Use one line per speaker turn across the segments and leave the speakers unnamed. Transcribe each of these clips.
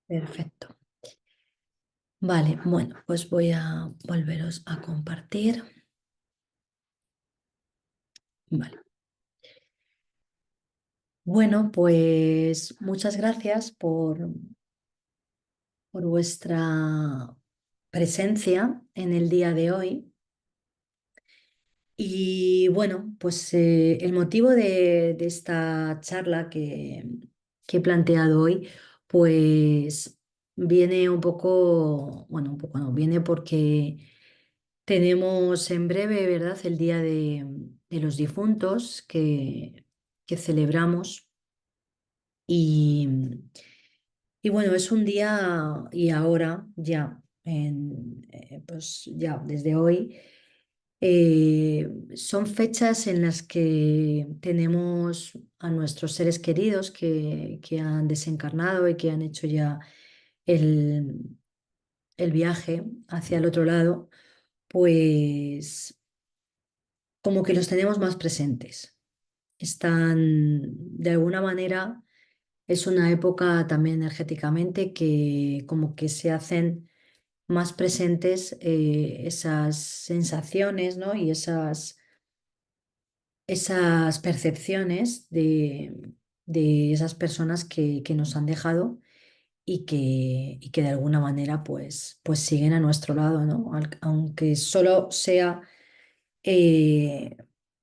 Perfecto. Vale, bueno, pues voy a volveros a compartir. Vale. Bueno, pues muchas gracias por vuestra presencia en el día de hoy. Y bueno, pues el motivo de esta charla que he planteado hoy, pues viene un poco, bueno, un poco no, viene porque tenemos en breve, ¿verdad?, el Día de los Difuntos que celebramos. Y, y bueno, es un día y ahora ya, pues ya desde hoy, son fechas en las que tenemos a nuestros seres queridos que han desencarnado y que han hecho ya el, el viaje hacia el otro lado, pues como que los tenemos más presentes. Están, de alguna manera, es una época también energéticamente que como que se hacen más presentes esas sensaciones, ¿no? Y esas percepciones de esas personas que nos han dejado y que de alguna manera pues siguen a nuestro lado, ¿no? Aunque solo sea eh,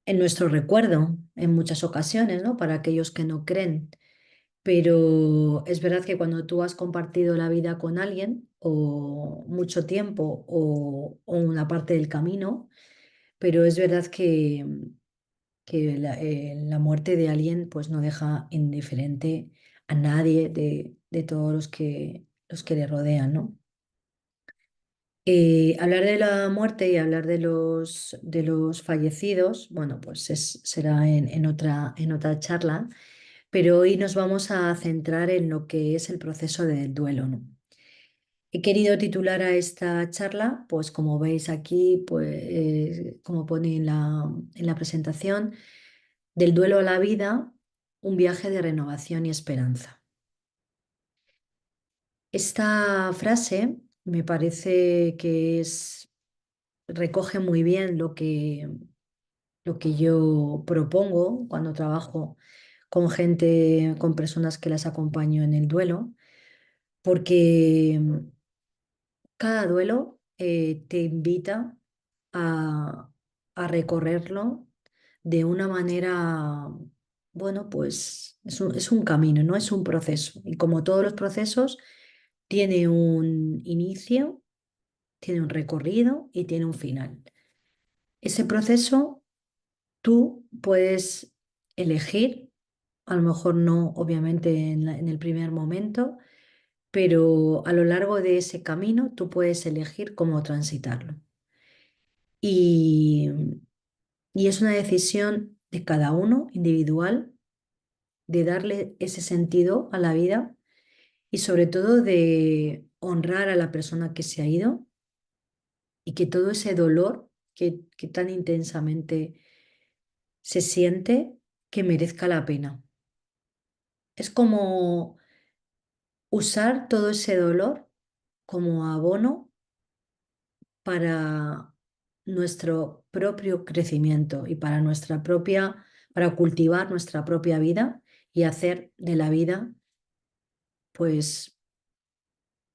en nuestro recuerdo en muchas ocasiones, ¿no? Para aquellos que no creen. Pero es verdad que cuando tú has compartido la vida con alguien o mucho tiempo o una parte del camino, pero es verdad que la muerte de alguien pues no deja indiferente a nadie de todos los que le rodean, ¿no? Hablar de la muerte y hablar de los fallecidos, bueno, pues será en otra charla, pero hoy nos vamos a centrar en lo que es el proceso del duelo, ¿no? He querido titular a esta charla, pues como veis aquí, pues como pone en la presentación, del duelo a la vida, un viaje de renovación y esperanza. Esta frase me parece que recoge muy bien lo que yo propongo cuando trabajo con gente, con personas que las acompaño en el duelo, porque cada duelo te invita a, a recorrerlo de una manera, bueno, pues es un camino, ¿no? Es un proceso. Y como todos los procesos, tiene un inicio, tiene un recorrido y tiene un final. Ese proceso tú puedes elegir, a lo mejor no, obviamente, en el primer momento, pero a lo largo de ese camino tú puedes elegir cómo transitarlo. Y, y es una decisión de cada uno, individual, de darle ese sentido a la vida y sobre todo de honrar a la persona que se ha ido y que todo ese dolor que tan intensamente se siente, que merezca la pena. Es como usar todo ese dolor como abono para nuestro propio crecimiento y para cultivar nuestra propia vida y hacer de la vida, pues,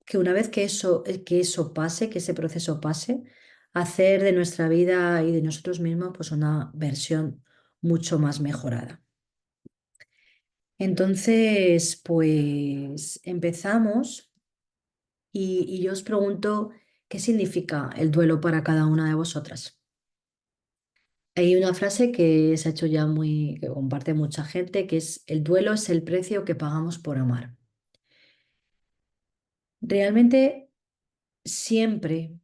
que una vez que eso pase, que ese proceso pase, hacer de nuestra vida y de nosotros mismos, pues, una versión mucho más mejorada. Entonces, pues, empezamos y yo os pregunto, ¿qué significa el duelo para cada una de vosotras? Hay una frase que se ha hecho ya que comparte mucha gente, que es: el duelo es el precio que pagamos por amar. Realmente siempre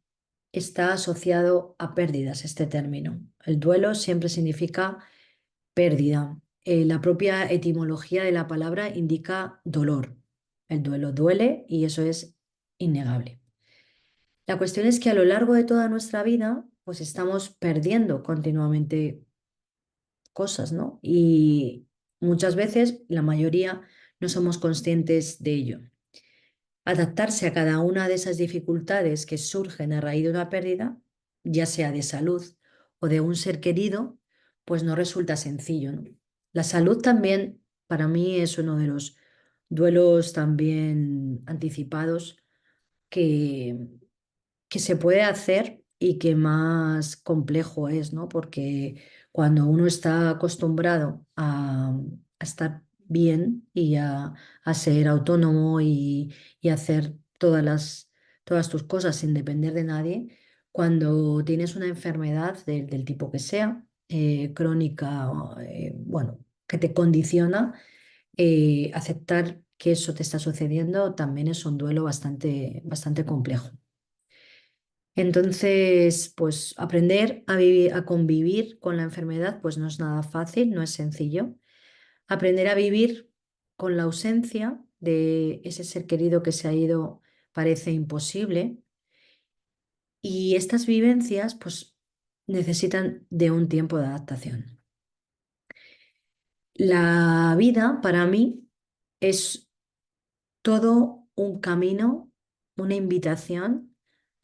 está asociado a pérdidas este término. El duelo siempre significa pérdida. La propia etimología de la palabra indica dolor. El duelo duele y eso es innegable. La cuestión es que a lo largo de toda nuestra vida, pues estamos perdiendo continuamente cosas, ¿no? Y muchas veces, la mayoría, no somos conscientes de ello. Adaptarse a cada una de esas dificultades que surgen a raíz de una pérdida, ya sea de salud o de un ser querido, pues no resulta sencillo, ¿no? La salud también para mí es uno de los duelos también anticipados que, que se puede hacer y que más complejo es, ¿no? Porque cuando uno está acostumbrado a estar bien y a ser autónomo y hacer todas tus cosas sin depender de nadie, cuando tienes una enfermedad del tipo que sea, crónica, bueno, que te condiciona, aceptar que eso te está sucediendo también es un duelo bastante complejo. Entonces, pues aprender a vivir, a convivir con la enfermedad, pues no es nada fácil, no es sencillo. Aprender a vivir con la ausencia de ese ser querido que se ha ido parece imposible. Y estas vivencias, pues, necesitan de un tiempo de adaptación. La vida, para mí, es todo un camino, una invitación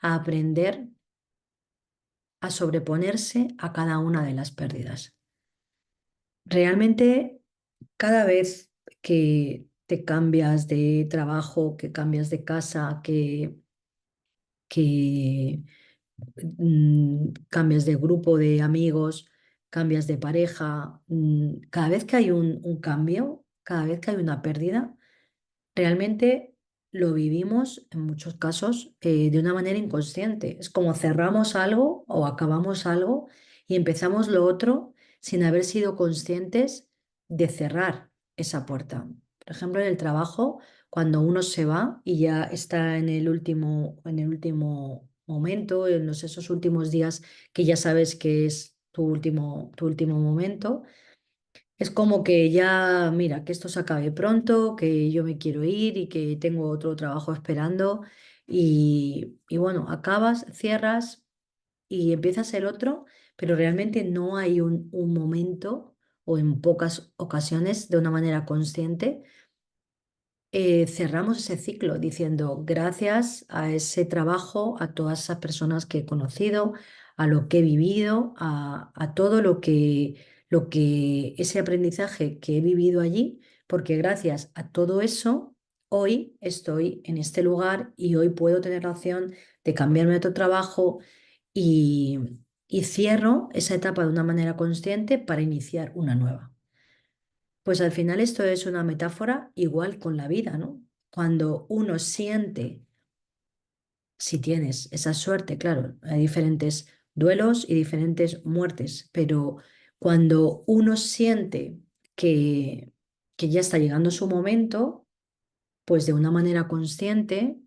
a aprender a sobreponerse a cada una de las pérdidas. Realmente, cada vez que te cambias de trabajo, que cambias de casa, que cambias de grupo de amigos, cambias de pareja, cada vez que hay un cambio, cada vez que hay una pérdida, realmente lo vivimos en muchos casos de una manera inconsciente. Es como cerramos algo o acabamos algo y empezamos lo otro sin haber sido conscientes de cerrar esa puerta. Por ejemplo, en el trabajo, cuando uno se va y ya está en el último momento, esos últimos días que ya sabes que es tu último momento, es como que ya, mira, que esto se acabe pronto, que yo me quiero ir y que tengo otro trabajo esperando. Y bueno, acabas, cierras y empiezas el otro, pero realmente no hay un momento o en pocas ocasiones de una manera consciente cerramos ese ciclo diciendo gracias a ese trabajo, a todas esas personas que he conocido, a lo que he vivido, a todo lo que ese aprendizaje que he vivido allí, porque gracias a todo eso, hoy estoy en este lugar y hoy puedo tener la opción de cambiarme a otro trabajo y, y cierro esa etapa de una manera consciente para iniciar una nueva. Pues al final esto es una metáfora igual con la vida, ¿no? Cuando uno siente, si tienes esa suerte, claro, hay diferentes duelos y diferentes muertes, pero cuando uno siente que, que ya está llegando su momento, pues de una manera consciente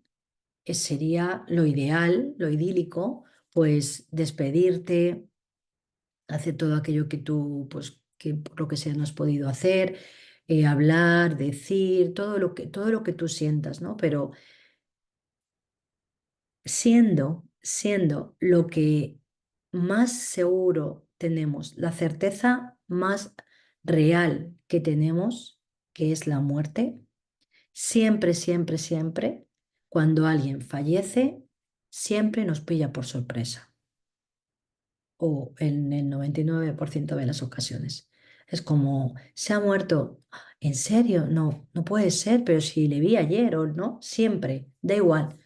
sería lo ideal, lo idílico, pues despedirte, hacer todo aquello que tú, pues, que por lo que sea no has podido hacer, hablar, decir, todo lo que tú sientas, ¿no? Pero siendo lo que más seguro tenemos, la certeza más real que tenemos, que es la muerte, siempre, siempre, siempre, cuando alguien fallece, siempre nos pilla por sorpresa o en el 99% de las ocasiones. Es como, se ha muerto. ¿En serio? No, no puede ser, pero si le vi ayer o no, siempre, da igual.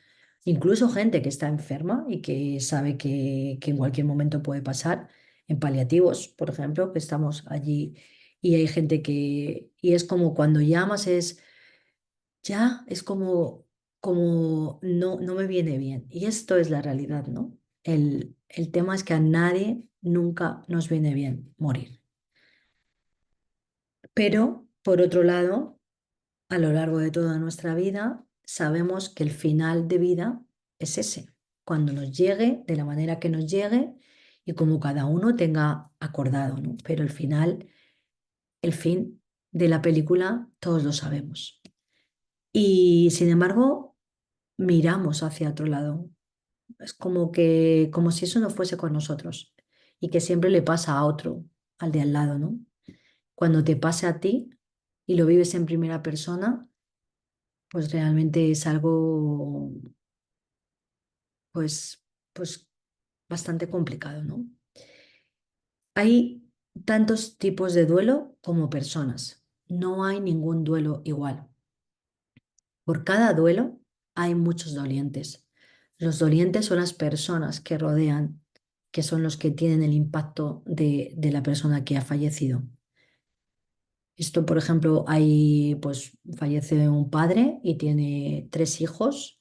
Incluso gente que está enferma y que sabe que en cualquier momento puede pasar, en paliativos, por ejemplo, que estamos allí y hay gente y es como cuando llamas ya es como no me viene bien. Y esto es la realidad, ¿no? El tema es que a nadie nunca nos viene bien morir. Pero, por otro lado, a lo largo de toda nuestra vida, sabemos que el final de vida es ese, cuando nos llegue, de la manera que nos llegue y como cada uno tenga acordado, ¿no? Pero el fin de la película, todos lo sabemos. Y sin embargo, miramos hacia otro lado. Es como si eso no fuese con nosotros y que siempre le pasa a otro, al de al lado, ¿no? Cuando te pase a ti y lo vives en primera persona, pues realmente es algo, pues, pues bastante complicado, ¿no? Hay tantos tipos de duelo como personas. No hay ningún duelo igual. Por cada duelo hay muchos dolientes. Los dolientes son las personas que rodean, que son los que tienen el impacto de la persona que ha fallecido. Esto, por ejemplo, pues fallece un padre y tiene tres hijos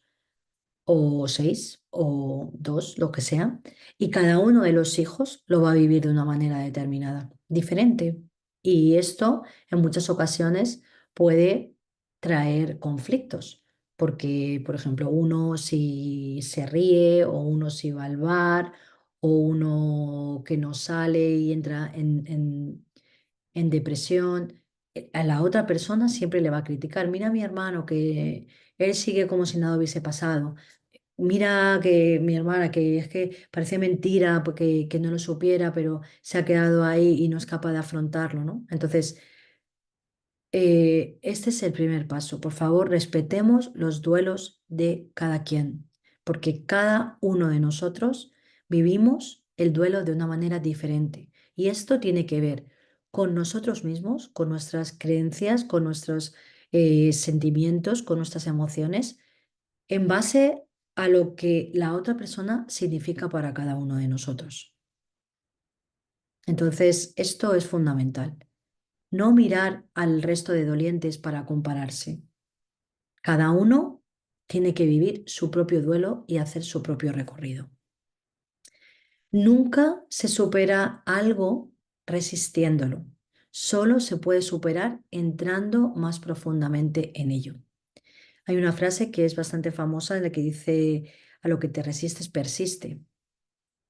o seis o dos, lo que sea, y cada uno de los hijos lo va a vivir de una manera determinada, diferente. Y esto en muchas ocasiones puede traer conflictos, porque, por ejemplo, uno si se ríe o uno si va al bar o uno que no sale y entra en depresión. A la otra persona siempre le va a criticar. Mira a mi hermano que él sigue como si nada hubiese pasado. Mira que mi hermana, que es que parece mentira porque que no lo supiera, pero se ha quedado ahí y no es capaz de afrontarlo, ¿no? Entonces, este es el primer paso. Por favor, respetemos los duelos de cada quien, porque cada uno de nosotros vivimos el duelo de una manera diferente. Y esto tiene que ver con nosotros mismos, con nuestras creencias, con nuestros sentimientos, con nuestras emociones en base a lo que la otra persona significa para cada uno de nosotros. Entonces, esto es fundamental. No mirar al resto de dolientes para compararse. Cada uno tiene que vivir su propio duelo y hacer su propio recorrido. Nunca se supera algo resistiéndolo. Solo se puede superar entrando más profundamente en ello. Hay una frase que es bastante famosa en la que dice, a lo que te resistes persiste.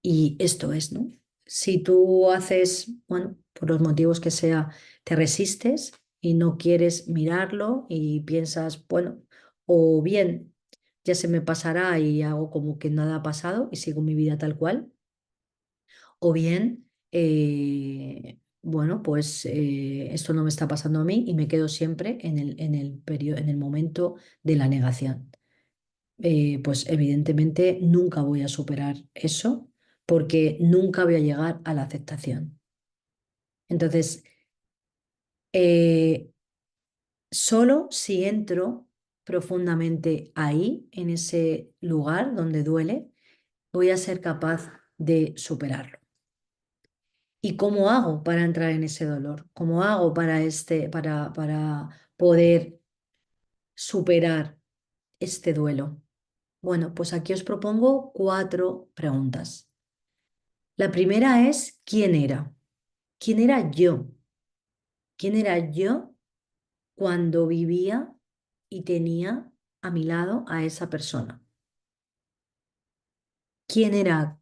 Y esto es, ¿no? Si tú haces, bueno, por los motivos que sea, te resistes y no quieres mirarlo y piensas, bueno, o bien ya se me pasará y hago como que nada ha pasado y sigo mi vida tal cual, o bien, bueno, pues esto no me está pasando a mí y me quedo siempre en el periodo, en el momento de la negación. Pues evidentemente nunca voy a superar eso porque nunca voy a llegar a la aceptación. Entonces, eh, solo si entro profundamente ahí, en ese lugar donde duele, voy a ser capaz de superarlo. ¿Y cómo hago para entrar en ese dolor? ¿Cómo hago para poder superar este duelo? Bueno, pues aquí os propongo cuatro preguntas. La primera es, ¿quién era? ¿Quién era yo? ¿Quién era yo cuando vivía y tenía a mi lado a esa persona? ¿Quién era,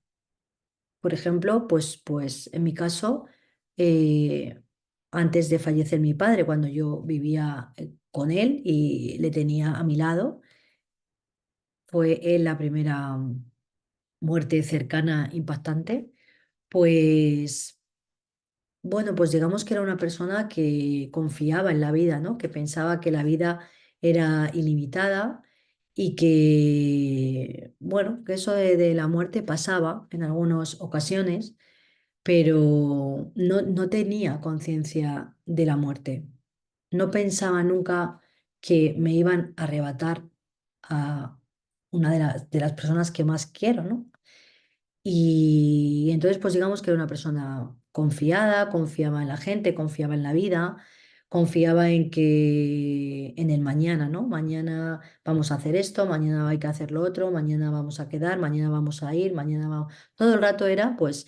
por ejemplo, pues en mi caso, eh, antes de fallecer mi padre, cuando yo vivía con él y le tenía a mi lado, fue él la primera muerte cercana impactante, pues bueno, pues digamos que era una persona que confiaba en la vida, ¿no? Que pensaba que la vida era ilimitada y que, bueno, que eso de la muerte pasaba en algunas ocasiones, pero no tenía conciencia de la muerte. No pensaba nunca que me iban a arrebatar a una de las personas que más quiero, ¿no? Y entonces, pues digamos que era una persona confiada, confiaba en la gente, confiaba en la vida, confiaba en que en el mañana, ¿no? Mañana vamos a hacer esto, mañana hay que hacer lo otro, mañana vamos a quedar, mañana vamos a ir, mañana vamos. Todo el rato era, pues,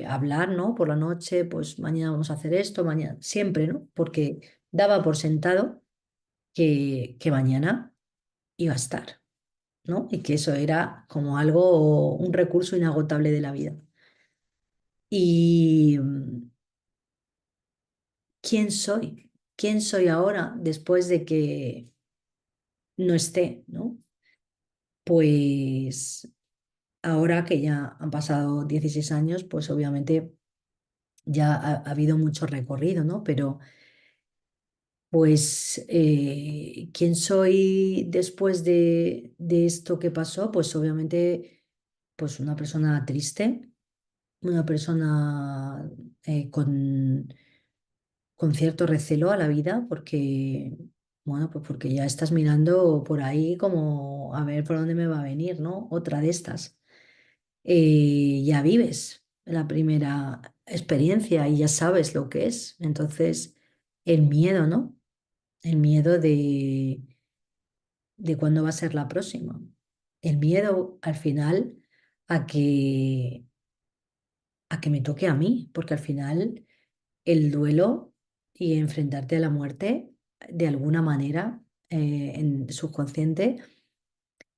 hablar, ¿no? Por la noche, pues mañana vamos a hacer esto, mañana, siempre, ¿no? Porque daba por sentado que mañana iba a estar. ¿No? Y que eso era como algo, un recurso inagotable de la vida. Y ¿quién soy? ¿Quién soy ahora después de que no esté, ¿no? Pues ahora que ya han pasado 16 años, pues obviamente ya ha habido mucho recorrido, ¿no? Pero Pues, ¿quién soy después de esto que pasó? Pues obviamente, pues una persona triste, una persona con cierto recelo a la vida, porque, bueno, pues porque ya estás mirando por ahí como a ver por dónde me va a venir, ¿no? Otra de estas. Ya vives la primera experiencia y ya sabes lo que es. Entonces, el miedo, ¿no? El miedo de cuándo va a ser la próxima. El miedo al final a que me toque a mí, porque al final el duelo y enfrentarte a la muerte de alguna manera en subconsciente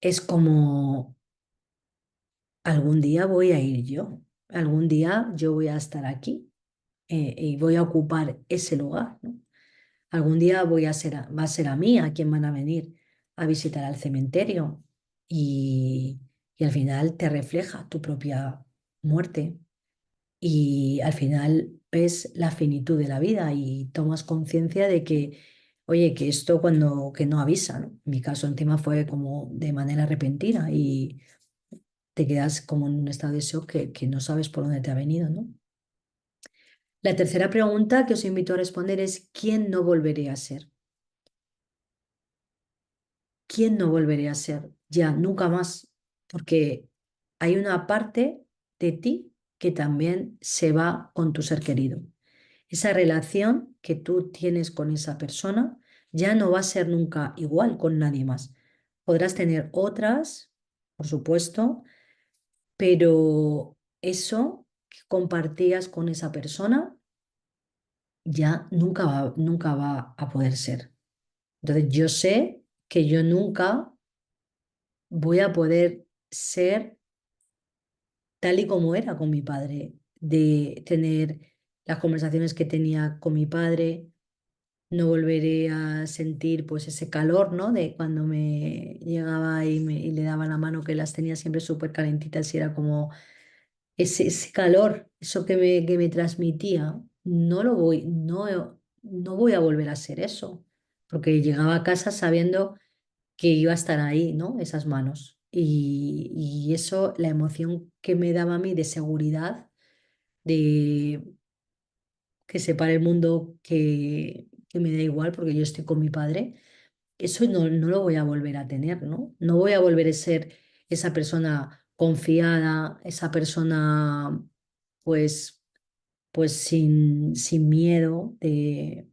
es como algún día voy a ir yo, algún día yo voy a estar aquí y voy a ocupar ese lugar, ¿no? Algún día va a ser a mí a quien van a venir a visitar al cementerio y, y al final te refleja tu propia muerte y al final ves la finitud de la vida y tomas conciencia de que, oye, que esto cuando que no avisa, ¿no? En mi caso encima fue como de manera repentina y te quedas como en un estado de shock que no sabes por dónde te ha venido, ¿no? La tercera pregunta que os invito a responder es ¿quién no volveré a ser? ¿Quién no volveré a ser? Ya, nunca más, porque hay una parte de ti que también se va con tu ser querido. Esa relación que tú tienes con esa persona ya no va a ser nunca igual con nadie más. Podrás tener otras, por supuesto, pero eso que compartías con esa persona ya nunca va a poder ser. Entonces yo sé que yo nunca voy a poder ser tal y como era con mi padre, de tener las conversaciones que tenía con mi padre, no volveré a sentir pues ese calor, ¿no? De cuando me llegaba y le daba la mano que las tenía siempre súper calentitas y era como ese calor, eso que me transmitía, no voy a volver a ser eso, porque llegaba a casa sabiendo que iba a estar ahí, ¿no? Esas manos. Y eso, la emoción que me daba a mí de seguridad, de que separe el mundo, que me da igual porque yo estoy con mi padre, eso no lo voy a volver a tener, ¿no? No voy a volver a ser esa persona confiada, esa persona, pues, pues sin miedo de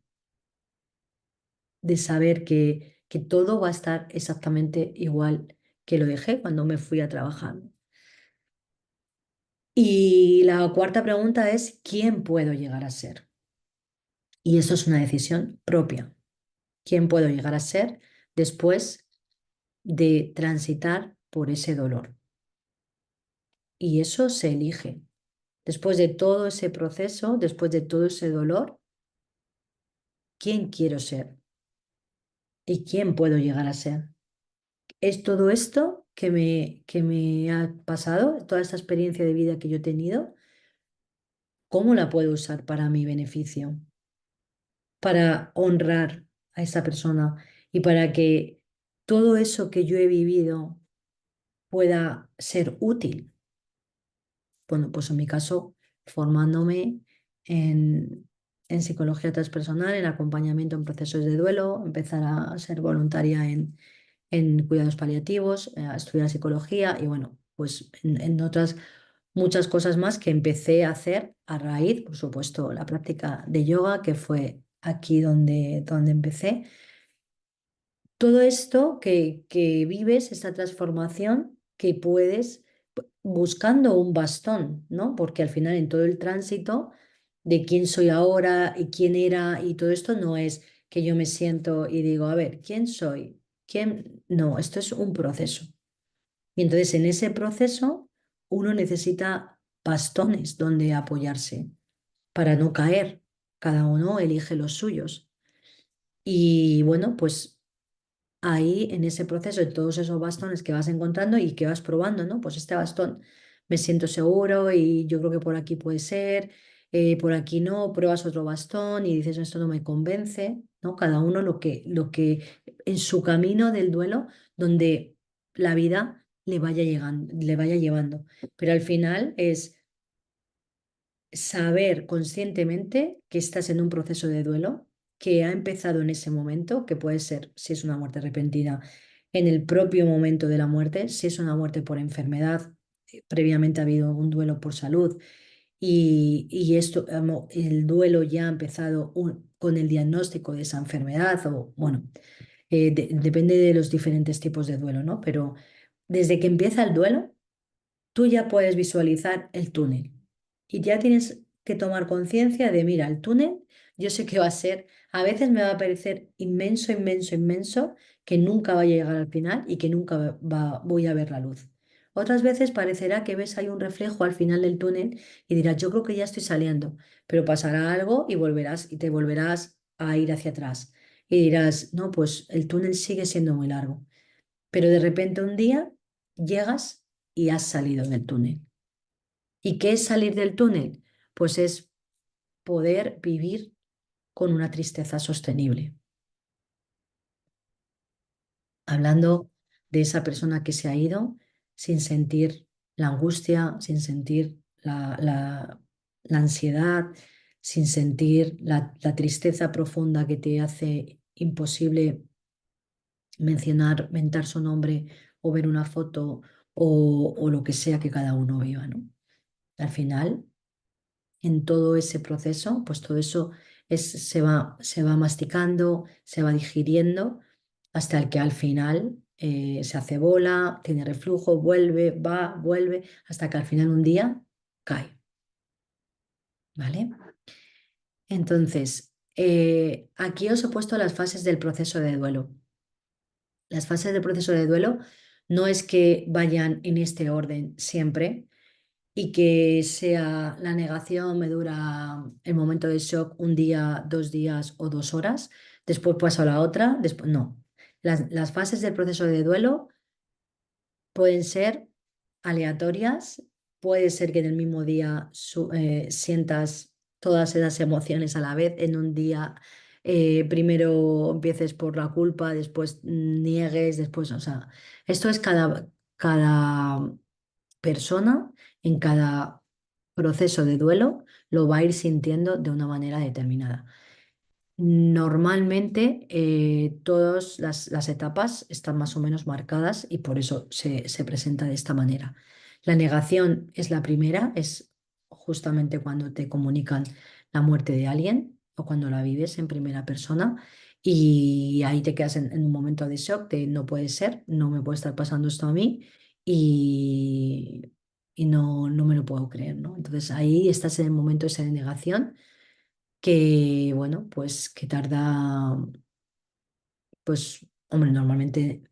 saber que todo va a estar exactamente igual que lo dejé cuando me fui a trabajar. Y la cuarta pregunta es, ¿quién puedo llegar a ser? Y eso es una decisión propia. ¿Quién puedo llegar a ser después de transitar por ese dolor? Y eso se elige. Después de todo ese proceso, después de todo ese dolor, ¿quién quiero ser? ¿Y quién puedo llegar a ser? Es todo esto que me ha pasado, toda esta experiencia de vida que yo he tenido, ¿cómo la puedo usar para mi beneficio? Para honrar a esa persona y para que todo eso que yo he vivido pueda ser útil. Bueno, pues en mi caso, formándome en psicología transpersonal, en acompañamiento en procesos de duelo, empezar a ser voluntaria en cuidados paliativos, a estudiar psicología y bueno, pues en otras muchas cosas más que empecé a hacer a raíz, por supuesto, la práctica de yoga, que fue aquí donde empecé. Todo esto que vives, esta transformación que puedes buscando un bastón, ¿no? Porque al final en todo el tránsito de quién soy ahora y quién era y todo esto no es que yo me siento y digo, a ver, ¿quién soy? ¿Quién? No, esto es un proceso. Y entonces en ese proceso uno necesita bastones donde apoyarse para no caer. Cada uno elige los suyos. Y bueno, pues ahí en ese proceso de todos esos bastones que vas encontrando y que vas probando, ¿no? Pues este bastón me siento seguro y yo creo que por aquí puede ser, por aquí no, pruebas otro bastón y dices, esto no me convence. ¿no? Cada uno lo que en su camino del duelo, donde la vida le vaya llegando, le vaya llevando. Pero al final es saber conscientemente que estás en un proceso de duelo, que ha empezado en ese momento, que puede ser, si es una muerte repentina, en el propio momento de la muerte, si es una muerte por enfermedad, previamente ha habido un duelo por salud y esto, el duelo ya ha empezado con el diagnóstico de esa enfermedad o, bueno, depende de los diferentes tipos de duelo, ¿no? Pero desde que empieza el duelo, tú ya puedes visualizar el túnel y ya tienes que tomar conciencia de, mira, el túnel, yo sé que va a ser, a veces me va a parecer inmenso, inmenso, inmenso, que nunca va a llegar al final y que nunca voy a ver la luz. Otras veces parecerá que ves ahí un reflejo al final del túnel y dirás, yo creo que ya estoy saliendo, pero pasará algo y volverás y te volverás a ir hacia atrás y dirás, no, pues el túnel sigue siendo muy largo, pero de repente un día llegas y has salido del túnel. ¿Y qué es salir del túnel? Pues es poder vivir con una tristeza sostenible. Hablando de esa persona que se ha ido sin sentir la angustia, sin sentir la ansiedad, sin sentir la tristeza profunda que te hace imposible mentar su nombre o ver una foto o lo que sea que cada uno viva, ¿no? Al final, en todo ese proceso, pues todo eso se va masticando, se va digiriendo, hasta el que al final se hace bola, tiene reflujo, vuelve, va, vuelve, hasta que al final un día cae, ¿vale? Entonces, aquí os he puesto las fases del proceso de duelo. Las fases del proceso de duelo no es que vayan en este orden siempre, y que sea la negación me dura el momento de shock un día, 2 días o 2 horas, después paso a la otra, después no. Las fases del proceso de duelo pueden ser aleatorias, puede ser que en el mismo día sientas todas esas emociones a la vez, en un día primero empieces por la culpa, después niegues, después, o sea, esto es cada persona en cada proceso de duelo lo va a ir sintiendo de una manera determinada. Normalmente todas las etapas están más o menos marcadas y por eso se presenta de esta manera. La negación es la primera, es justamente cuando te comunican la muerte de alguien o cuando la vives en primera persona y ahí te quedas en un momento de shock de no puede ser, no me puede estar pasando esto a mí y, y no me lo puedo creer, ¿no? Entonces ahí estás en el momento ese de negación que, bueno, pues que tarda, pues, hombre, normalmente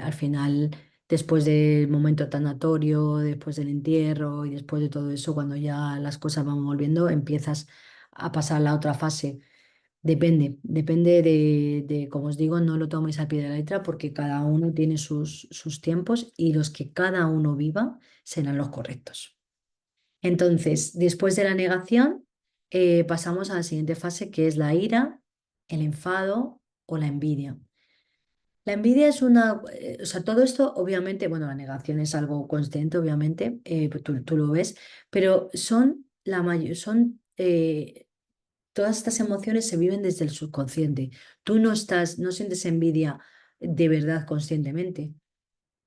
al final, después del momento tanatorio, después del entierro y después de todo eso, cuando ya las cosas van volviendo, empiezas a pasar la otra fase. Depende de, como os digo, no lo toméis al pie de la letra porque cada uno tiene sus tiempos y los que cada uno viva serán los correctos. Entonces, después de la negación, pasamos a la siguiente fase que es la ira, el enfado o la envidia. La envidia es o sea, todo esto obviamente, bueno, la negación es algo consciente, obviamente, pues tú lo ves, pero todas estas emociones se viven desde el subconsciente. Tú no sientes envidia de verdad conscientemente.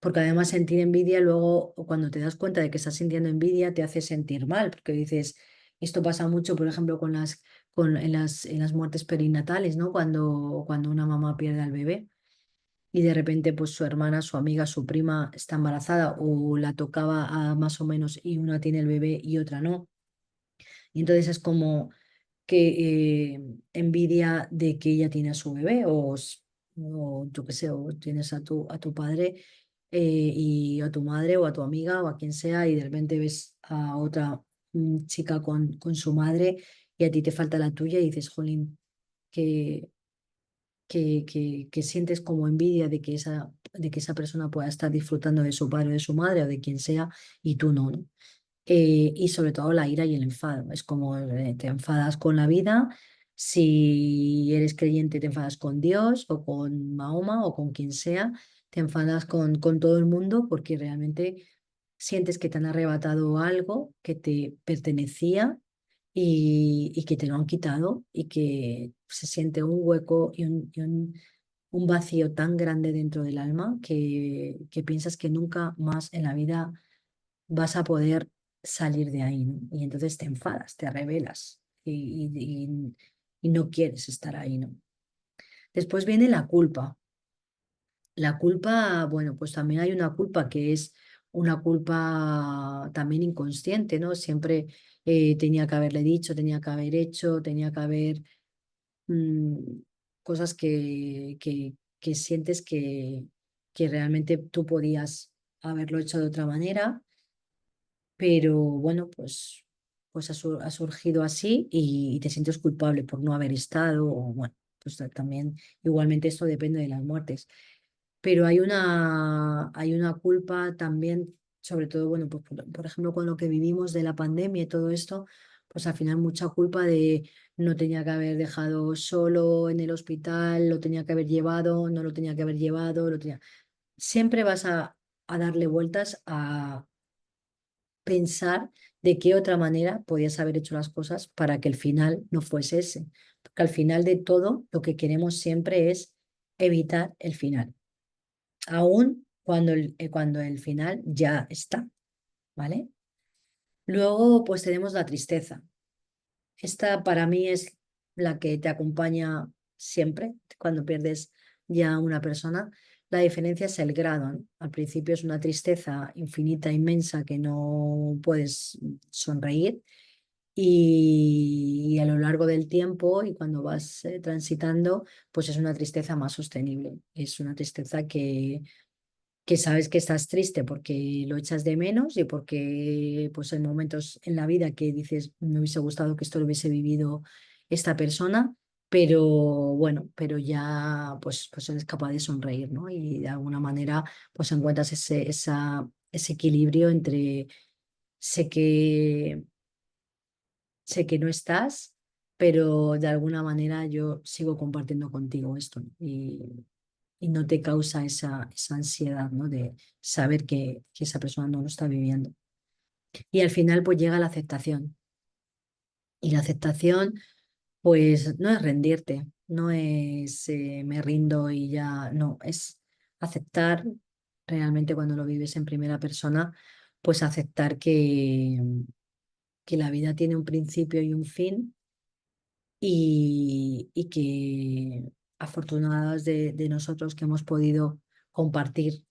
Porque además sentir envidia luego, o cuando te das cuenta de que estás sintiendo envidia, te hace sentir mal, porque dices, esto pasa mucho, por ejemplo, en las muertes perinatales, ¿no? Cuando una mamá pierde al bebé y de repente pues su hermana, su amiga, su prima está embarazada o la tocaba más o menos y una tiene el bebé y otra no. Y entonces es como que envidia de que ella tiene a su bebé o yo qué sé, o tienes a tu padre y a tu madre o a tu amiga o a quien sea y de repente ves a otra chica con su madre y a ti te falta la tuya y dices, jolín, que, que sientes como envidia de que esa persona pueda estar disfrutando de su padre o de su madre o de quien sea y tú no, ¿no? Y sobre todo la ira y el enfado. Es como te enfadas con la vida, Si eres creyente, te enfadas con Dios o con Mahoma o con quien sea, te enfadas con todo el mundo porque realmente sientes que te han arrebatado algo que te pertenecía y que te lo han quitado y que se siente un hueco un vacío tan grande dentro del alma que piensas que nunca más en la vida vas a poder salir de ahí, ¿no? Y entonces te enfadas, te rebelas y no quieres estar ahí, ¿no? Después viene la culpa. La culpa, bueno, pues también hay una culpa que es una culpa también inconsciente, ¿no? Siempre tenía que haberle dicho, tenía que haber hecho, tenía que haber mm, cosas que sientes que realmente tú podías haberlo hecho de otra manera, pero bueno, pues ha surgido así y te sientes culpable por no haber estado, o bueno, pues también igualmente esto depende de las muertes. Pero hay una culpa también, sobre todo, bueno, pues por ejemplo, con lo que vivimos de la pandemia y todo esto, pues al final mucha culpa de no tenía que haber dejado solo en el hospital, lo tenía que haber llevado, no lo tenía que haber llevado, lo tenía... Siempre vas a darle vueltas a pensar de qué otra manera podías haber hecho las cosas para que el final no fuese ese. Porque al final de todo, lo que queremos siempre es evitar el final aún cuando el final ya está, ¿vale? Luego, pues tenemos la tristeza. Esta para mí es la que te acompaña siempre cuando pierdes ya una persona. La diferencia es el grado, ¿no? Al principio es una tristeza infinita, inmensa, que no puedes sonreír. Y a lo largo del tiempo y cuando vas transitando, pues es una tristeza más sostenible. Es una tristeza que sabes que estás triste porque lo echas de menos y porque pues hay momentos en la vida que dices, me hubiese gustado que esto lo hubiese vivido esta persona, pero bueno, pero ya pues eres capaz de sonreír, ¿no? Y de alguna manera pues encuentras ese equilibrio entre sé que, sé que no estás, pero de alguna manera yo sigo compartiendo contigo esto, ¿no? Y no te causa esa ansiedad, ¿no? De saber que esa persona no lo está viviendo. Y al final pues llega la aceptación. Y la aceptación pues no es rendirte, no es me rindo y ya, no, es aceptar realmente cuando lo vives en primera persona, pues aceptar que la vida tiene un principio y un fin y que afortunados de nosotros que hemos podido compartir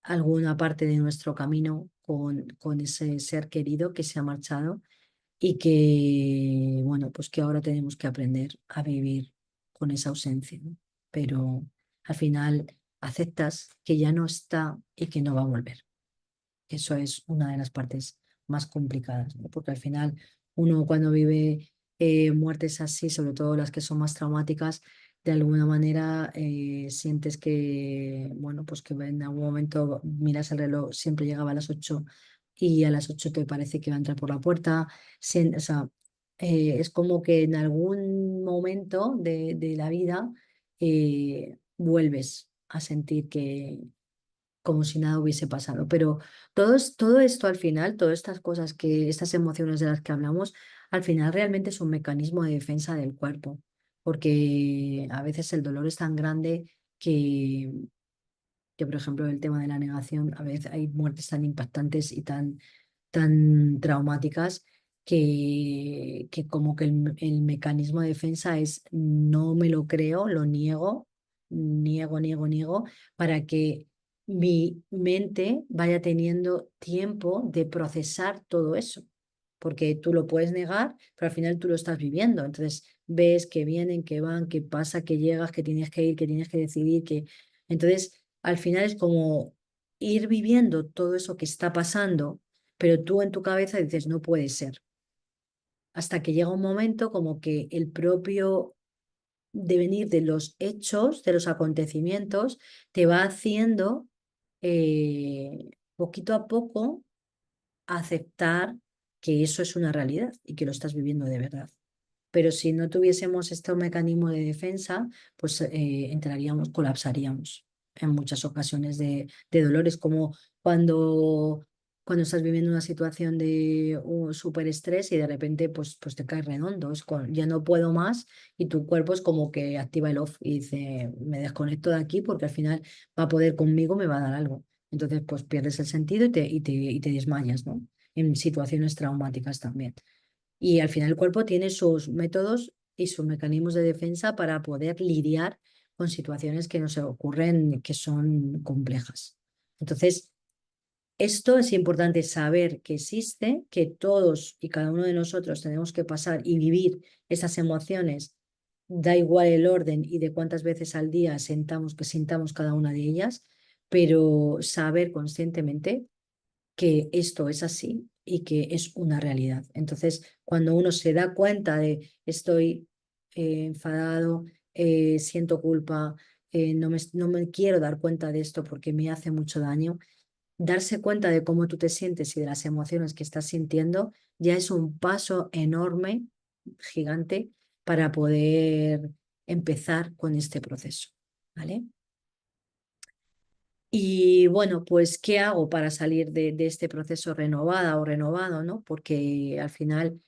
alguna parte de nuestro camino con ese ser querido que se ha marchado y que, bueno, pues que ahora tenemos que aprender a vivir con esa ausencia, ¿no? Pero al final aceptas que ya no está y que no va a volver. Eso es una de las partes más complicadas, ¿no? Porque al final uno cuando vive muertes así, sobre todo las que son más traumáticas, de alguna manera sientes que, bueno, pues que en algún momento miras el reloj, siempre llegaba a las 8 y a las 8 te parece que va a entrar por la puerta. O sea, es como que en algún momento de la vida vuelves a sentir que como si nada hubiese pasado. Pero todo esto al final, todas estas cosas estas emociones de las que hablamos, al final realmente es un mecanismo de defensa del cuerpo, porque a veces el dolor es tan grande que por ejemplo, el tema de la negación, a veces hay muertes tan impactantes y tan traumáticas que como que el mecanismo de defensa es no me lo creo, lo niego, niego, para que mi mente vaya teniendo tiempo de procesar todo eso. Porque tú lo puedes negar, pero al final tú lo estás viviendo. Entonces ves que vienen, que van, que pasa, que llegas, que tienes que ir, que tienes que decidir, que... Entonces, al final es como ir viviendo todo eso que está pasando, pero tú en tu cabeza dices, no puede ser. Hasta que llega un momento como que el propio devenir de los hechos, de los acontecimientos, te va haciendo poquito a poco aceptar que eso es una realidad y que lo estás viviendo de verdad. Pero si no tuviésemos este mecanismo de defensa, pues entraríamos, colapsaríamos en muchas ocasiones de dolores, como cuando, cuando estás viviendo una situación de súper estrés y de repente pues te caes redondo, ya no puedo más y tu cuerpo es como que activa el off y dice, me desconecto de aquí porque al final va a poder conmigo, me va a dar algo. Entonces pues pierdes el sentido y te desmayas, ¿no? En situaciones traumáticas también. Y al final el cuerpo tiene sus métodos y sus mecanismos de defensa para poder lidiar con situaciones que nos ocurren que son complejas. Entonces, esto es importante saber que existe, que todos y cada uno de nosotros tenemos que pasar y vivir esas emociones, da igual el orden y de cuántas veces al día sintamos cada una de ellas, pero saber conscientemente que esto es así y que es una realidad. Entonces, cuando uno se da cuenta de estoy enfadado, siento culpa, no me quiero dar cuenta de esto porque me hace mucho daño, darse cuenta de cómo tú te sientes y de las emociones que estás sintiendo ya es un paso enorme, gigante, para poder empezar con este proceso. ¿Vale? Y bueno, pues, ¿qué hago para salir de este proceso renovada o renovado, ¿no? Porque al final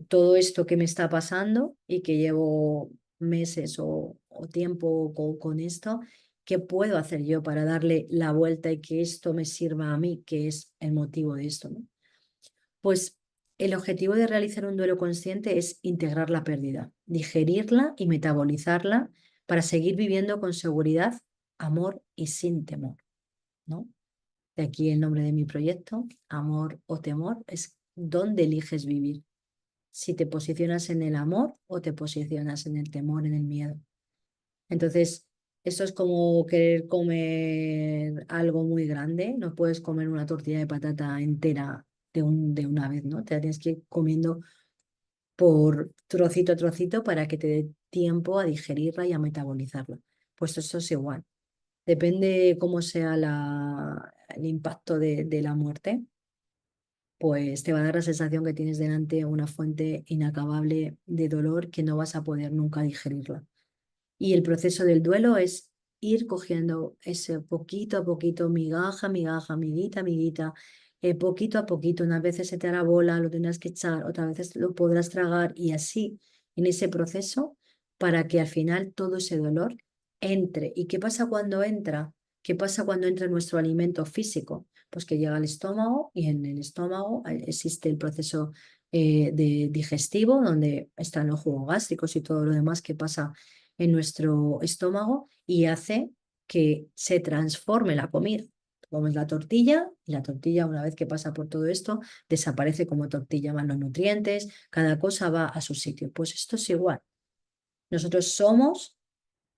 todo esto que me está pasando y que llevo meses o tiempo con esto, ¿qué puedo hacer yo para darle la vuelta y que esto me sirva a mí, que es el motivo de esto, ¿no? Pues el objetivo de realizar un duelo consciente es integrar la pérdida, digerirla y metabolizarla para seguir viviendo con seguridad, amor y sin temor, ¿no? De aquí el nombre de mi proyecto, Amor o Temor, es dónde eliges vivir. Si te posicionas en el amor o te posicionas en el temor, en el miedo. Entonces, esto es como querer comer algo muy grande. No puedes comer una tortilla de patata entera de una vez, ¿no? Te la tienes que ir comiendo por trocito a trocito para que te dé tiempo a digerirla y a metabolizarla. Pues esto es igual. Depende cómo sea el impacto de la muerte, pues te va a dar la sensación que tienes delante una fuente inacabable de dolor que no vas a poder nunca digerirla. Y el proceso del duelo es ir cogiendo ese poquito a poquito, migaja, migaja, miguita, miguita, poquito a poquito. Unas veces se te hará bola, lo tendrás que echar, otras veces lo podrás tragar y así en ese proceso para que al final todo ese dolor entre. ¿Y qué pasa cuando entra? ¿Qué pasa cuando entra nuestro alimento físico? Pues que llega al estómago y en el estómago existe el proceso digestivo donde están los jugos gástricos y todo lo demás que pasa en nuestro estómago y hace que se transforme la comida. Comes la tortilla y la tortilla, una vez que pasa por todo esto, desaparece como tortilla, van los nutrientes, cada cosa va a su sitio. Pues esto es igual. Nosotros somos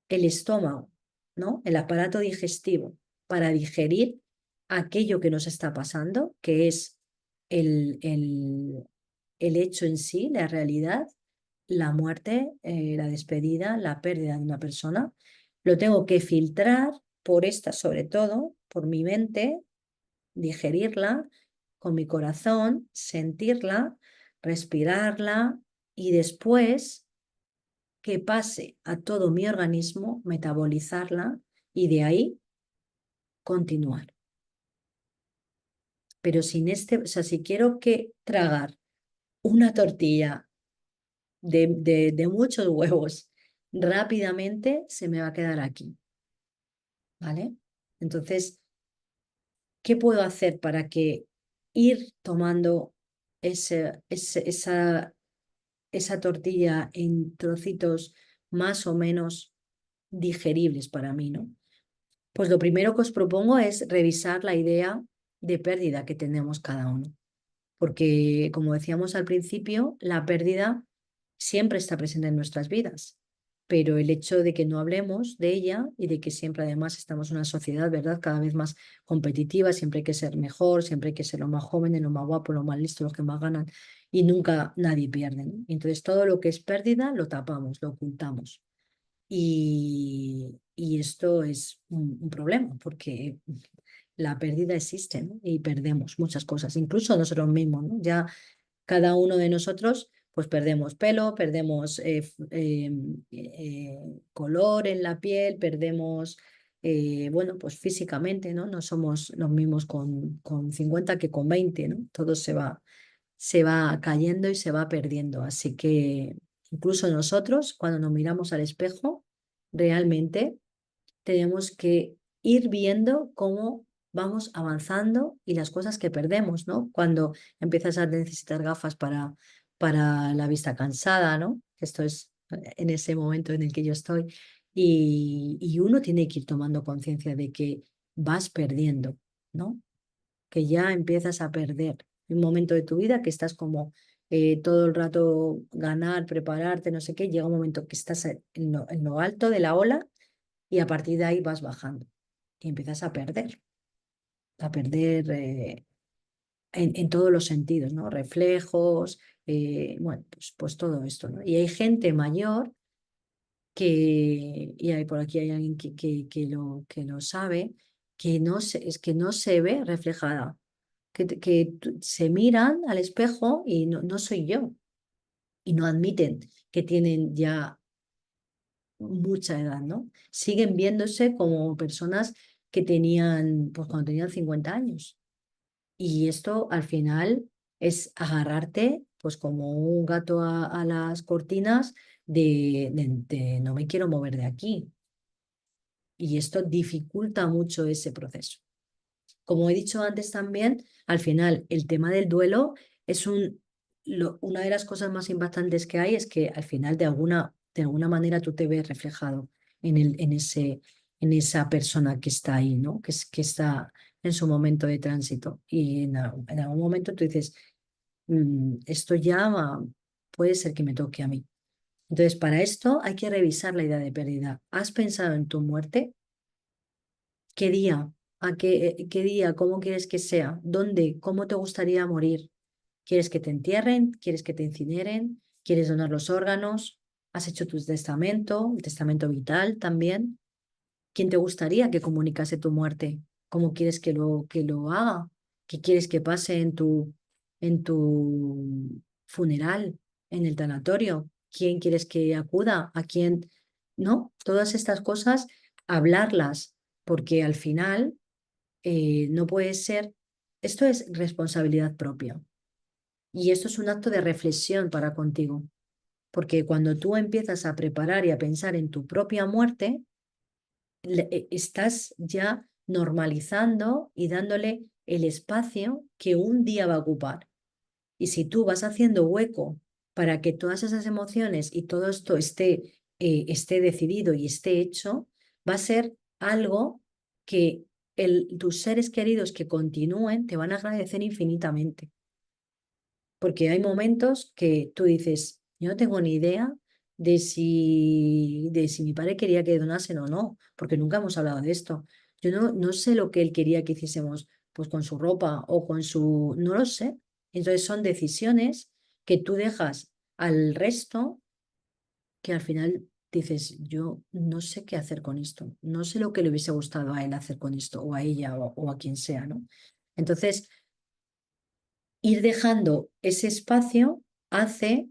el estómago, ¿no? El aparato digestivo para digerir aquello que nos está pasando, que es el, el, el hecho en sí, la realidad, la muerte, la despedida, la pérdida de una persona. Lo tengo que filtrar por esta, sobre todo, por mi mente, digerirla con mi corazón, sentirla, respirarla y después que pase a todo mi organismo, metabolizarla y de ahí continuar. Pero sin o sea, si quiero que tragar una tortilla de muchos huevos rápidamente, se me va a quedar aquí, ¿vale? Entonces, ¿qué puedo hacer para que ir tomando esa tortilla en trocitos más o menos digeribles para mí, ¿no? Pues lo primero que os propongo es revisar la idea de pérdida que tenemos cada uno, porque como decíamos al principio, la pérdida siempre está presente en nuestras vidas, pero el hecho de que no hablemos de ella y de que siempre además estamos en una sociedad, ¿verdad? Cada vez más competitiva, siempre hay que ser mejor, siempre hay que ser los más jóvenes, los más guapos, los más listos, los que más ganan y nunca nadie pierde, ¿no? Entonces todo lo que es pérdida lo tapamos, lo ocultamos. Y esto es un problema porque la pérdida existe, ¿no? Y perdemos muchas cosas, incluso nosotros mismos, ¿no? Ya cada uno de nosotros pues perdemos pelo, perdemos color en la piel, perdemos, bueno, pues físicamente, ¿no? No somos los mismos con 50 que con 20, ¿no? Todo se va cayendo y se va perdiendo. Así que incluso nosotros, cuando nos miramos al espejo, realmente tenemos que ir viendo cómo vamos avanzando y las cosas que perdemos, ¿no? Cuando empiezas a necesitar gafas para la vista cansada, ¿no? Esto es en ese momento en el que yo estoy. Y uno tiene que ir tomando conciencia de que vas perdiendo, ¿no? Que ya empiezas a perder. Un momento de tu vida que estás como todo el rato ganar, prepararte, no sé qué, llega un momento que estás en lo alto de la ola y a partir de ahí vas bajando y empiezas a perder en todos los sentidos, ¿no? Reflejos, bueno, pues todo esto, ¿no? Y hay gente mayor y hay, por aquí hay alguien que lo sabe, es que no se ve reflejada, se miran al espejo y no soy yo, y no admiten que tienen ya mucha edad, ¿no? Siguen viéndose como personas que tenían, pues cuando tenían 50 años. Y esto al final es agarrarte, pues como un gato a las cortinas de no me quiero mover de aquí. Y esto dificulta mucho ese proceso. Como he dicho antes también, al final el tema del duelo es una de las cosas más impactantes que hay es que al final de alguna manera tú te ves reflejado en esa persona que está ahí, ¿no? Que está en su momento de tránsito. Y en algún momento tú dices, esto ya puede ser que me toque a mí". Entonces, para esto hay que revisar la idea de pérdida. ¿Has pensado en tu muerte? ¿Qué día? ¿Qué día? ¿Cómo quieres que sea? ¿Dónde? ¿Cómo te gustaría morir? ¿Quieres que te entierren? ¿Quieres que te incineren? ¿Quieres donar los órganos? ¿Has hecho tu testamento? ¿El testamento vital también? ¿Quién te gustaría que comunicase tu muerte? ¿Cómo quieres que lo haga? ¿Qué quieres que pase en tu funeral, en el tanatorio? ¿Quién quieres que acuda? ¿A quién? ¿No? Todas estas cosas, hablarlas, porque al final no puede ser, esto es responsabilidad propia y esto es un acto de reflexión para contigo, porque cuando tú empiezas a preparar y a pensar en tu propia muerte, estás ya normalizando y dándole el espacio que un día va a ocupar. Y si tú vas haciendo hueco para que todas esas emociones y todo esto esté decidido y esté hecho, va a ser algo que tus seres queridos que continúen te van a agradecer infinitamente. Porque hay momentos que tú dices, yo no tengo ni idea de si mi padre quería que donasen o no, porque nunca hemos hablado de esto. Yo no sé lo que él quería que hiciésemos, pues con su ropa o con su... No lo sé. Entonces son decisiones que tú dejas al resto que al final dices, yo no sé qué hacer con esto, no sé lo que le hubiese gustado a él hacer con esto, o a ella, o a quien sea, ¿no? Entonces, ir dejando ese espacio hace,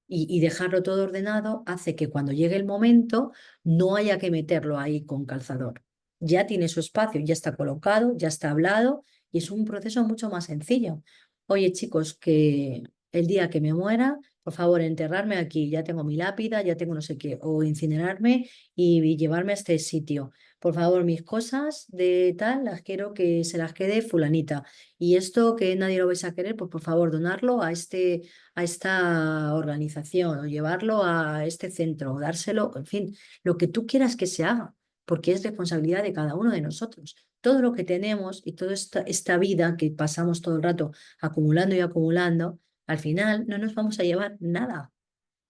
y dejarlo todo ordenado, hace que cuando llegue el momento no haya que meterlo ahí con calzador. Ya tiene su espacio, ya está colocado, ya está hablado y es un proceso mucho más sencillo. Oye, chicos, que el día que me muera, por favor, enterrarme aquí, ya tengo mi lápida, ya tengo no sé qué, o incinerarme y llevarme a este sitio. Por favor, mis cosas de tal, las quiero que se las quede fulanita. Y esto que nadie lo vais a querer, pues por favor, donarlo a esta organización o llevarlo a este centro o dárselo, en fin, lo que tú quieras que se haga, porque es responsabilidad de cada uno de nosotros. Todo lo que tenemos y toda esta vida que pasamos todo el rato acumulando y acumulando, al final no nos vamos a llevar nada.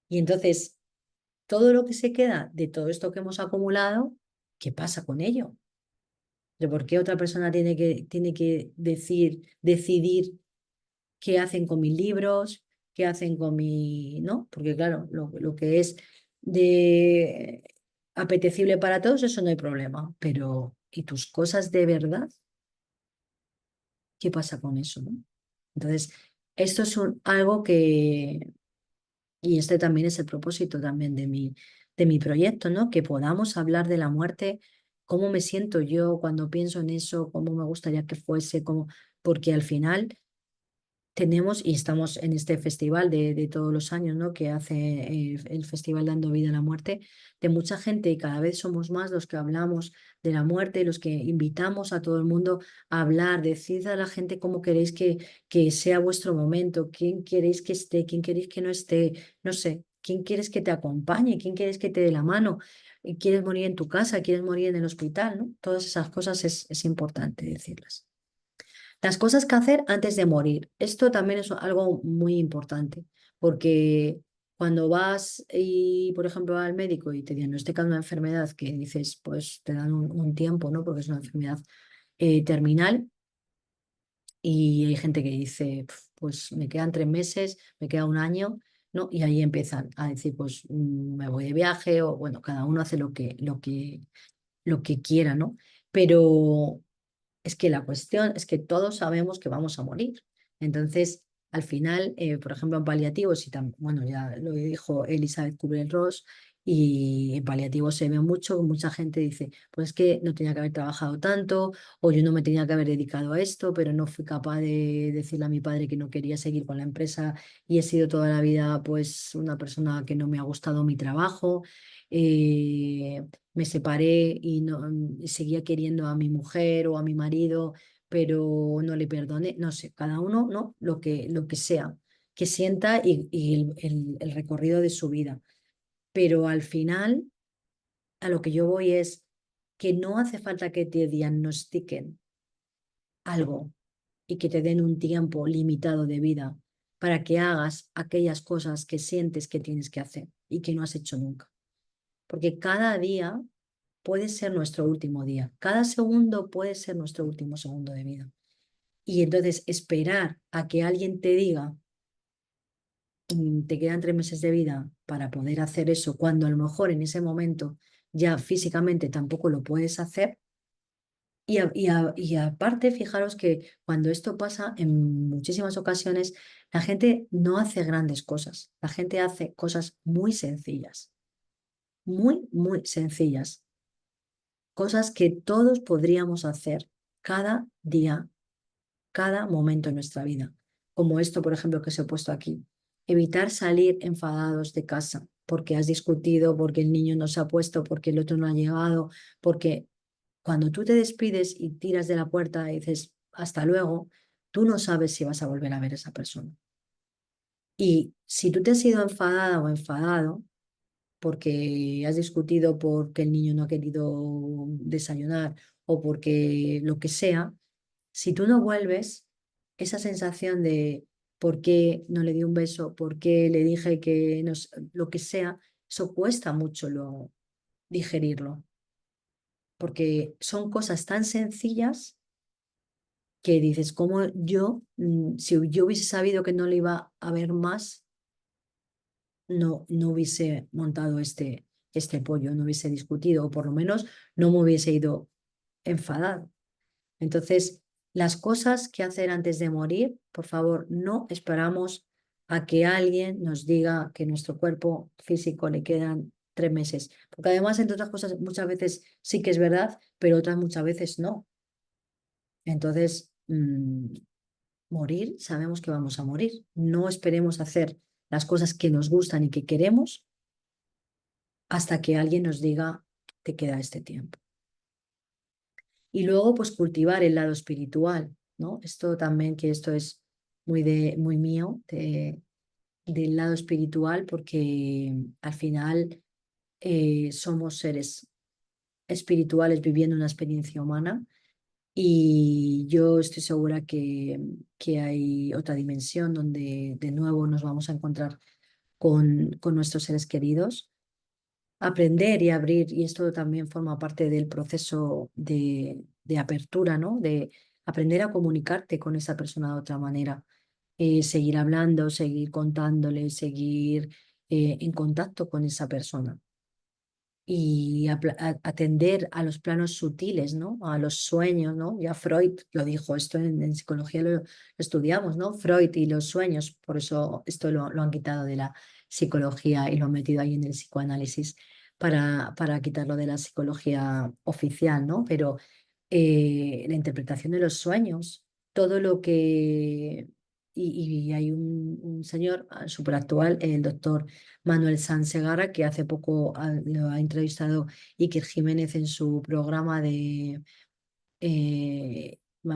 Y entonces, todo lo que se queda de todo esto que hemos acumulado, ¿qué pasa con ello? ¿De por qué otra persona tiene que decidir qué hacen con mis libros, qué hacen con mi, ¿no? Porque claro, lo que es de apetecible para todos, eso no hay problema, pero ¿y tus cosas de verdad? ¿Qué pasa con eso, no? Entonces, esto es algo Y este también es el propósito también de mi proyecto, ¿no? Que podamos hablar de la muerte, cómo me siento yo cuando pienso en eso, cómo me gustaría que fuese, cómo, porque al final tenemos, y estamos en este festival de todos los años, ¿no? Que hace el Festival Dando Vida a la Muerte, de mucha gente, y cada vez somos más los que hablamos de la muerte, los que invitamos a todo el mundo a hablar, decid a la gente cómo queréis que sea vuestro momento, quién queréis que esté, quién queréis que no esté, no sé, quién quieres que te acompañe, quién quieres que te dé la mano, quieres morir en tu casa, quieres morir en el hospital, ¿no? Todas esas cosas es importante decirlas. Las cosas que hacer antes de morir. Esto también es algo muy importante, porque cuando vas y, por ejemplo, al médico y te diagnostican una enfermedad que dices, pues te dan un tiempo, ¿no? Porque es una enfermedad terminal y hay gente que dice, pues me quedan 3 meses, me queda un año, ¿no? Y ahí empiezan a decir, pues me voy de viaje o, bueno, cada uno hace lo que quiera, ¿no? Pero es que la cuestión es que todos sabemos que vamos a morir. Entonces, al final, por ejemplo, en paliativos, bueno, ya lo dijo Elizabeth Kubler-Ross, y en paliativos se ve mucho, mucha gente dice, pues es que no tenía que haber trabajado tanto, o yo no me tenía que haber dedicado a esto, pero no fui capaz de decirle a mi padre que no quería seguir con la empresa y he sido toda la vida pues una persona que no me ha gustado mi trabajo. Me separé y no, y seguía queriendo a mi mujer o a mi marido, pero no le perdoné. No sé, cada uno, ¿no? Lo que sea, que sienta y el recorrido de su vida. Pero al final, a lo que yo voy es que no hace falta que te diagnostiquen algo y que te den un tiempo limitado de vida para que hagas aquellas cosas que sientes que tienes que hacer y que no has hecho nunca. Porque cada día puede ser nuestro último día, cada segundo puede ser nuestro último segundo de vida. Y entonces esperar a que alguien te diga, te quedan 3 meses de vida para poder hacer eso, cuando a lo mejor en ese momento ya físicamente tampoco lo puedes hacer. Y aparte, fijaros que cuando esto pasa, en muchísimas ocasiones, la gente no hace grandes cosas, la gente hace cosas muy, muy sencillas. Cosas que todos podríamos hacer cada día, cada momento en nuestra vida. Como esto, por ejemplo, que os he puesto aquí. Evitar salir enfadados de casa porque has discutido, porque el niño no se ha puesto, porque el otro no ha llegado, porque cuando tú te despides y tiras de la puerta y dices hasta luego, tú no sabes si vas a volver a ver a esa persona. Y si tú te has ido enfadada o enfadado, porque has discutido porque el niño no ha querido desayunar o porque lo que sea, si tú no vuelves, esa sensación de por qué no le di un beso, por qué le dije que no, lo que sea, eso cuesta mucho digerirlo, porque son cosas tan sencillas que dices, como yo, si yo hubiese sabido que no le iba a ver más, no hubiese montado este pollo, no hubiese discutido, o por lo menos no me hubiese ido enfadado. Entonces, las cosas que hacer antes de morir, por favor, no esperamos a que alguien nos diga que nuestro cuerpo físico le quedan 3 meses. Porque además, entre otras cosas, muchas veces sí que es verdad, pero otras muchas veces no. Entonces, morir, sabemos que vamos a morir. No esperemos hacer las cosas que nos gustan y que queremos hasta que alguien nos diga, te queda este tiempo. Y luego, pues cultivar el lado espiritual, ¿no? Esto también, que esto es muy mío, del lado espiritual, porque al final somos seres espirituales viviendo una experiencia humana y yo estoy segura que hay otra dimensión donde de nuevo nos vamos a encontrar con nuestros seres queridos, aprender y abrir, y esto también forma parte del proceso de apertura, ¿no? De aprender a comunicarte con esa persona de otra manera, seguir hablando, seguir contándole, seguir en contacto con esa persona y atender a los planos sutiles, ¿no? A los sueños, ¿no? Ya Freud lo dijo, esto en psicología lo estudiamos, ¿no? Freud y los sueños, por eso esto lo han quitado de la psicología y lo han metido ahí en el psicoanálisis para quitarlo de la psicología oficial, ¿no? Pero la interpretación de los sueños, todo lo que... Y hay un señor súper actual, el doctor Manuel Sanz Segarra, que hace poco lo ha entrevistado Iker Jiménez en su programa me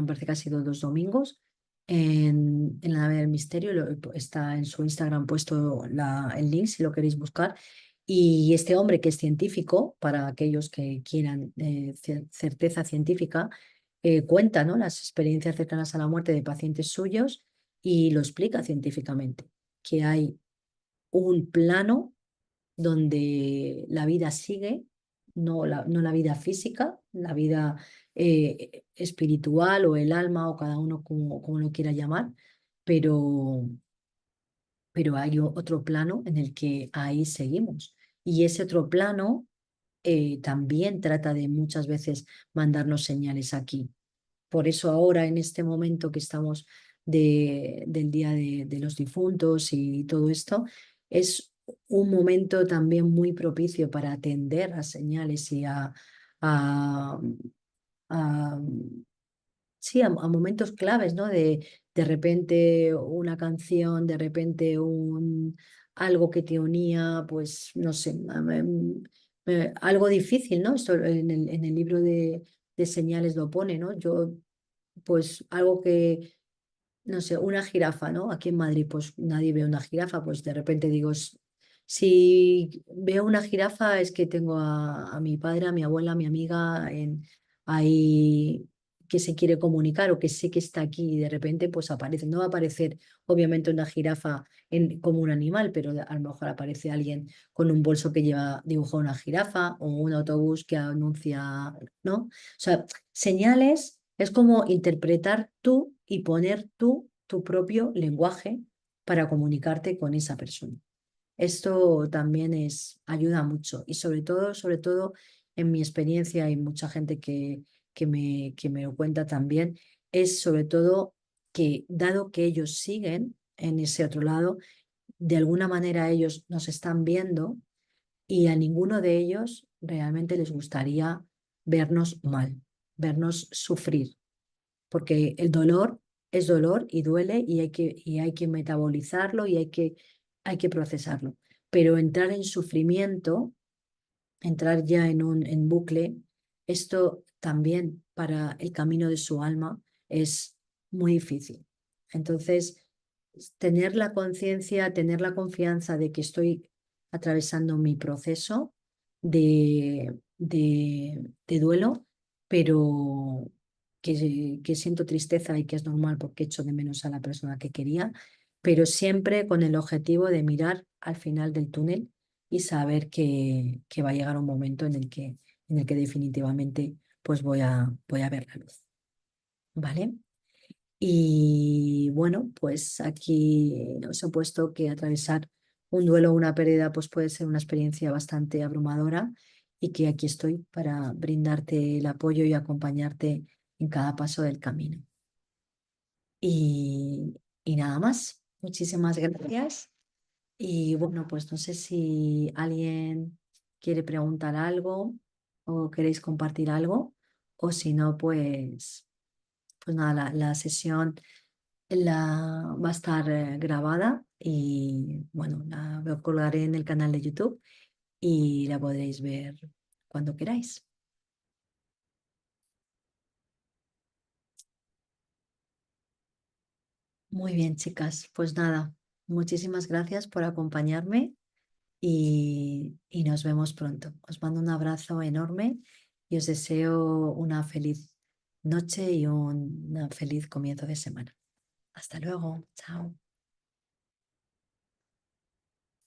parece que ha sido 2 domingos, en la nave del misterio. Está en su Instagram puesto el link si lo queréis buscar. Y este hombre que es científico, para aquellos que quieran certeza científica, cuenta, ¿no?, las experiencias cercanas a la muerte de pacientes suyos y lo explica científicamente, que hay un plano donde la vida sigue, no la vida física, la vida espiritual o el alma o cada uno como lo quiera llamar, pero, pero hay otro plano en el que ahí seguimos. Y ese otro plano también trata de muchas veces mandarnos señales aquí. Por eso ahora, en este momento que estamos del Día de los Difuntos y todo esto, es un momento también muy propicio para atender a señales y a, a, sí, a momentos claves, ¿no? De repente una canción, de repente algo que te unía, pues no sé, algo difícil, ¿no? Esto en el libro de señales lo pone, ¿no? Yo, pues algo que, no sé, una jirafa, ¿no? Aquí en Madrid, pues nadie ve una jirafa, pues de repente digo, si veo una jirafa es que tengo a mi padre, a mi abuela, a mi amiga ahí que se quiere comunicar o que sé que está aquí y de repente pues aparece. No va a aparecer obviamente una jirafa como un animal, pero a lo mejor aparece alguien con un bolso que lleva dibujado una jirafa o un autobús que anuncia, ¿no? O sea, señales es como interpretar tú y poner tú tu propio lenguaje para comunicarte con esa persona. Esto también ayuda mucho y sobre todo en mi experiencia, hay mucha gente que me lo cuenta también, es sobre todo que dado que ellos siguen en ese otro lado, de alguna manera ellos nos están viendo y a ninguno de ellos realmente les gustaría vernos mal, vernos sufrir, porque el dolor es dolor y duele y hay que metabolizarlo y hay que procesarlo. Pero entrar en sufrimiento, entrar ya en bucle, esto también para el camino de su alma es muy difícil. Entonces, tener la conciencia, tener la confianza de que estoy atravesando mi proceso de duelo, pero que siento tristeza y que es normal porque echo de menos a la persona que quería, pero siempre con el objetivo de mirar al final del túnel y saber que va a llegar un momento en el que definitivamente pues voy a ver la luz. ¿Vale? Y bueno, pues aquí os he puesto que atravesar un duelo o una pérdida pues puede ser una experiencia bastante abrumadora y que aquí estoy para brindarte el apoyo y acompañarte en cada paso del camino. Y, y nada más. Muchísimas gracias. Y bueno, pues no sé si alguien quiere preguntar algo o queréis compartir algo, o si no, pues nada, la sesión va a estar grabada y bueno, la colgaré en el canal de YouTube y la podréis ver cuando queráis. Muy bien, chicas, pues nada, muchísimas gracias por acompañarme y nos vemos pronto. Os mando un abrazo enorme y os deseo una feliz noche y un feliz comienzo de semana. Hasta luego, chao.